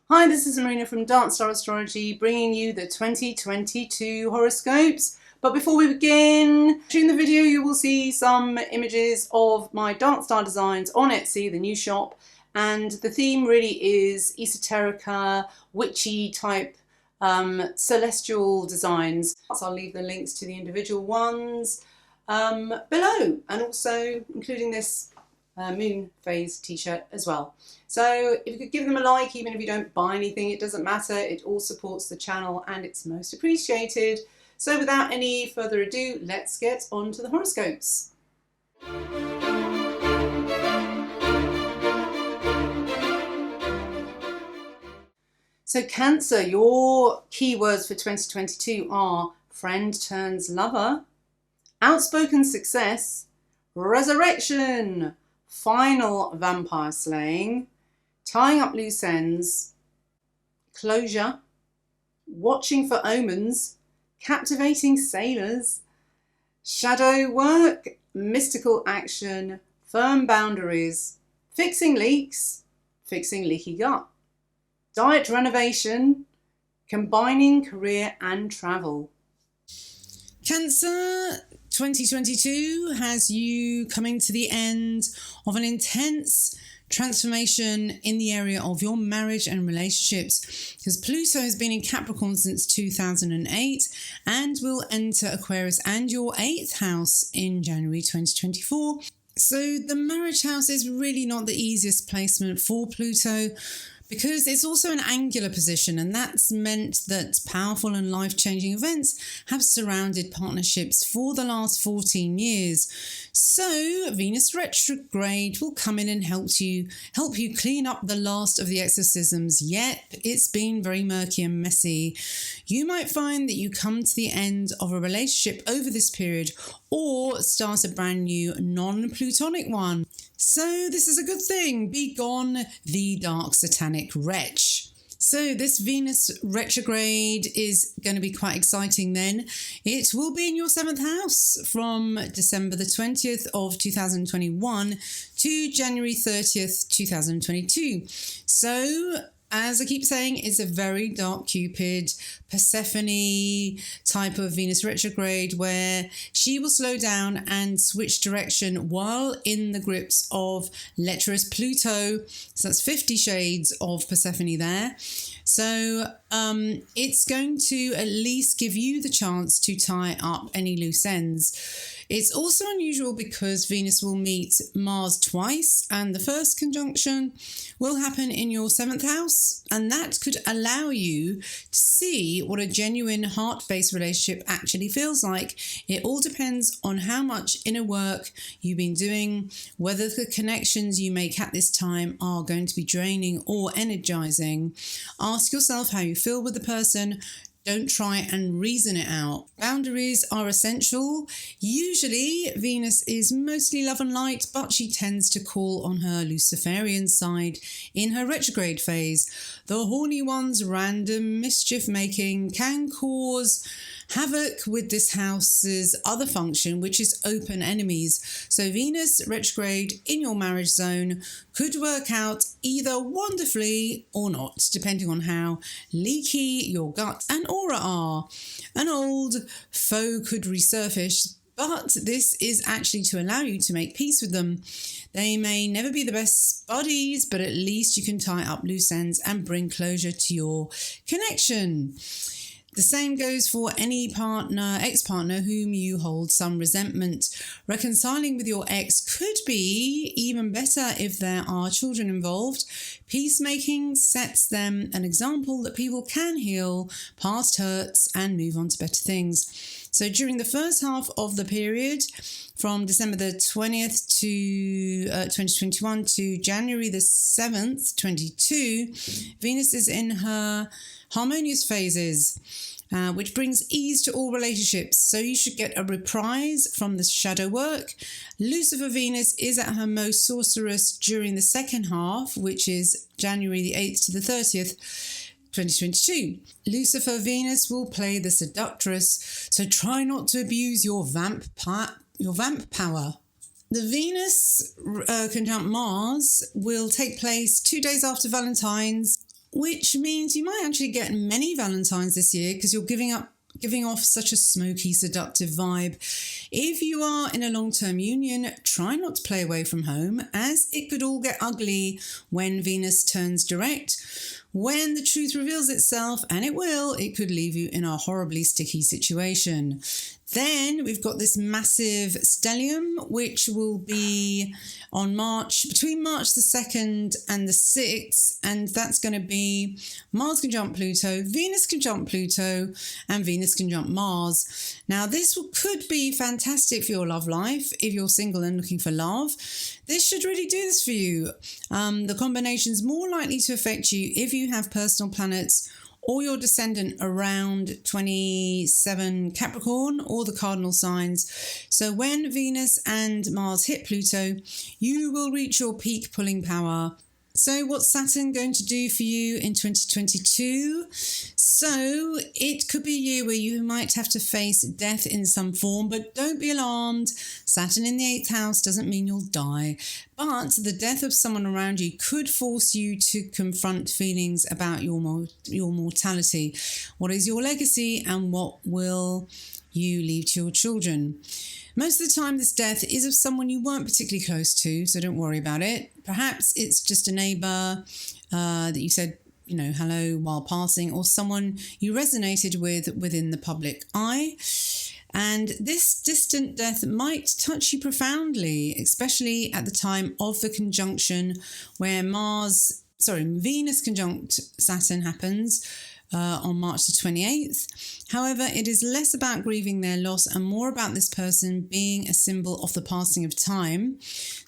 Hi, this is Marina from Darkstar Astrology, bringing you the 2022 horoscopes. But before we begin, during the video you will see some images of my Darkstar designs on Etsy, the new shop, and the theme really is esoterica, witchy type celestial designs. So I'll leave the links to the individual ones below, and also including this moon phase t-shirt as well. So if you could give them a like, even if you don't buy anything, it doesn't matter. It all supports the channel and it's most appreciated. So without any further ado, let's get on to the horoscopes. So Cancer, your keywords for 2022 are friend turns lover, outspoken success, resurrection, final vampire slaying, tying up loose ends, closure, watching for omens, captivating sailors, shadow work, mystical action, firm boundaries, fixing leaks, fixing leaky gut, diet renovation, combining career and travel. Cancer, 2022 has you coming to the end of an intense transformation in the area of your marriage and relationships, because Pluto has been in Capricorn since 2008 and will enter Aquarius and your 8th house in January 2024. So the marriage house is really not the easiest placement for Pluto, because it's also an angular position, and that's meant that powerful and life-changing events have surrounded partnerships for the last 14 years. So Venus retrograde will come in and help you clean up the last of the exorcisms, yet it's been very murky and messy. You might find that you come to the end of a relationship over this period, or start a brand new non-plutonic one. So this is a good thing. Be gone the dark satanic wretch. So this Venus retrograde is going to be quite exciting then. It will be in your 7th house from December the 20th of 2021 to January 30th, 2022. So as I keep saying, it's a very dark Cupid, Persephone type of Venus retrograde, where she will slow down and switch direction while in the grips of lecherous Pluto. So that's 50 shades of Persephone there. So it's going to at least give you the chance to tie up any loose ends. It's also unusual because Venus will meet Mars twice, and the first conjunction will happen in your 7th house, and that could allow you to see what a genuine heart-based relationship actually feels like. It all depends on how much inner work you've been doing, whether the connections you make at this time are going to be draining or energizing. Ask yourself how you feel with the person. Don't try and reason it out. Boundaries are essential. Usually, Venus is mostly love and light, but she tends to call on her Luciferian side in her retrograde phase. The horny one's random mischief making can cause havoc with this house's other function, which is open enemies. So Venus retrograde in your marriage zone could work out either wonderfully or not, depending on how leaky your gut and aura are. An old foe could resurface, but this is actually to allow you to make peace with them. They may never be the best buddies, but at least you can tie up loose ends and bring closure to your connection. The same goes for any partner, ex-partner, whom you hold some resentment. Reconciling with your ex could be even better if there are children involved. Peacemaking sets them an example that people can heal past hurts and move on to better things. So during the first half of the period, from December the 20th to 2021 to January the 7th, 22, Venus is in her harmonious phases, which brings ease to all relationships. So you should get a reprise from the shadow work. Lucifer Venus is at her most sorcerous during the second half, which is January the 8th to the 30th. 2022. Lucifer Venus will play the seductress, so try not to abuse your vamp power. The Venus conjunct Mars will take place 2 days after Valentine's, which means you might actually get many Valentines this year because you're giving off such a smoky, seductive vibe. If you are in a long-term union, try not to play away from home, as it could all get ugly when Venus turns direct. When the truth reveals itself, and it will, it could leave you in a horribly sticky situation. Then we've got this massive stellium, which will be on between March the 2nd and the 6th, and that's going to be Mars conjunct Pluto, Venus conjunct Pluto, and Venus conjunct Mars. Now, this could be fantastic for your love life if you're single and looking for love. This should really do this for you. The combination is more likely to affect you if you have personal planets or your descendant around 27 Capricorn or the cardinal signs. So when Venus and Mars hit Pluto, you will reach your peak pulling power. So what's Saturn going to do for you in 2022? So it could be a year where you might have to face death in some form, but don't be alarmed. Saturn in the 8th house doesn't mean you'll die, but the death of someone around you could force you to confront feelings about your mortality. What is your legacy and what will you leave to your children? Most of the time, this death is of someone you weren't particularly close to, so don't worry about it. Perhaps it's just a neighbour that you said, hello while passing, or someone you resonated with within the public eye. And this distant death might touch you profoundly, especially at the time of the conjunction where Venus conjunct Saturn happens on March the 28th. However, it is less about grieving their loss and more about this person being a symbol of the passing of time.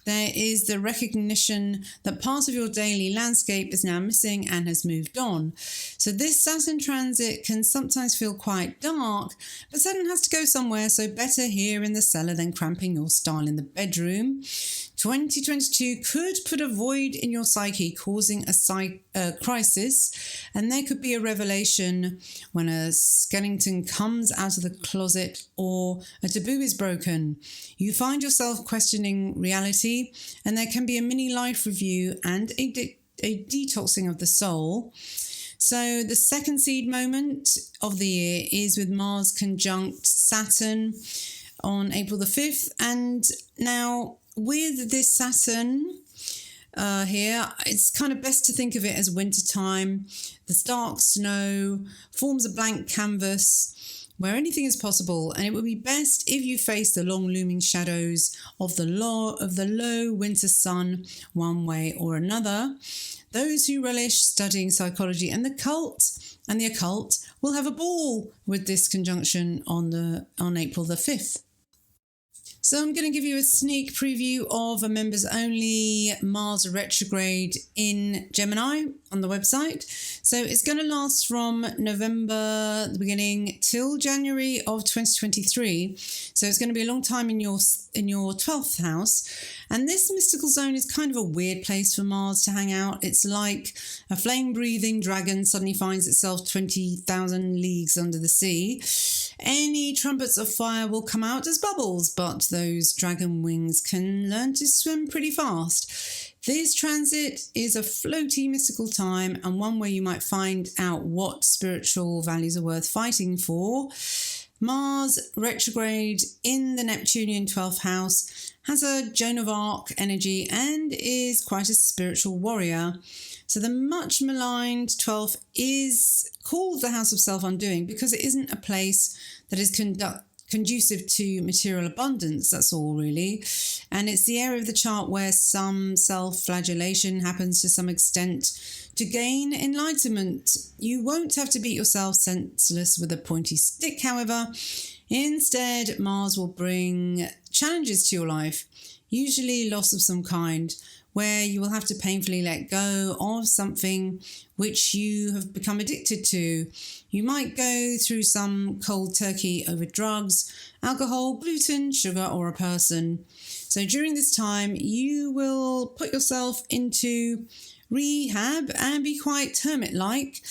There is the recognition that part of your daily landscape is now missing and has moved on. So this Saturn transit can sometimes feel quite dark, but Saturn has to go somewhere, so better here in the cellar than cramping your style in the bedroom. 2022 could put a void in your psyche, causing a crisis, and there could be a revelation when a skeleton comes out of the closet or a taboo is broken. You find yourself questioning reality, and there can be a mini life review and a detoxing of the soul. So the second seed moment of the year is with Mars conjunct Saturn on April the 5th, and now with this Saturn here, it's kind of best to think of it as winter time. The stark snow forms a blank canvas where anything is possible, and it would be best if you face the long looming shadows of the low winter sun one way or another. Those who relish studying psychology and the occult will have a ball with this conjunction on April the 5th. So I'm going to give you a sneak preview of a members only Mars retrograde in Gemini on the website. So it's going to last from November, the beginning, till January of 2023. So it's going to be a long time in your 12th house. And this mystical zone is kind of a weird place for Mars to hang out. It's like a flame-breathing dragon suddenly finds itself 20,000 leagues under the sea. Any trumpets of fire will come out as bubbles, but those dragon wings can learn to swim pretty fast. This transit is a floaty mystical time, and one where you might find out what spiritual values are worth fighting for. Mars retrograde in the Neptunian 12th house has a Joan of Arc energy and is quite a spiritual warrior. So the much maligned 12th is called the House of Self-Undoing because it isn't a place that is conducive to material abundance, that's all really. And it's the area of the chart where some self-flagellation happens to some extent to gain enlightenment. You won't have to beat yourself senseless with a pointy stick, however. Instead, Mars will bring challenges to your life, usually loss of some kind, where you will have to painfully let go of something which you have become addicted to. You might go through some cold turkey over drugs, alcohol, gluten, sugar, or a person. So during this time, you will put yourself into rehab and be quite hermit-like.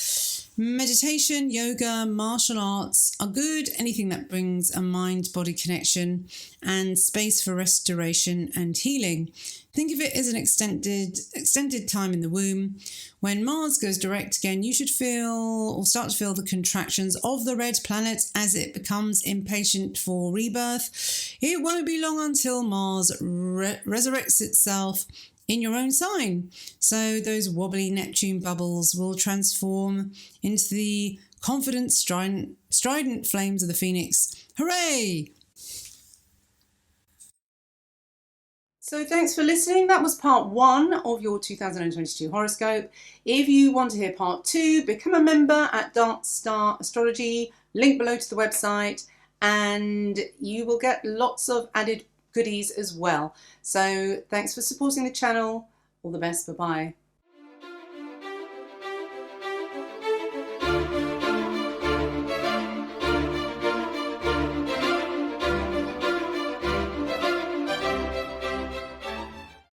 Meditation, yoga, martial arts are good. Anything that brings a mind-body connection and space for restoration and healing. Think of it as an extended time in the womb. When Mars goes direct again, you should feel or start to feel the contractions of the red planet as it becomes impatient for rebirth. It won't be long until Mars resurrects itself in your own sign. So those wobbly Neptune bubbles will transform into the confident, strident flames of the phoenix. Hooray! So thanks for listening. That was part 1 of your 2022 horoscope. If you want to hear part 2, become a member at Darkstar Astrology, link below to the website, and you will get lots of added goodies as well. So thanks for supporting the channel. All the best. Bye-bye.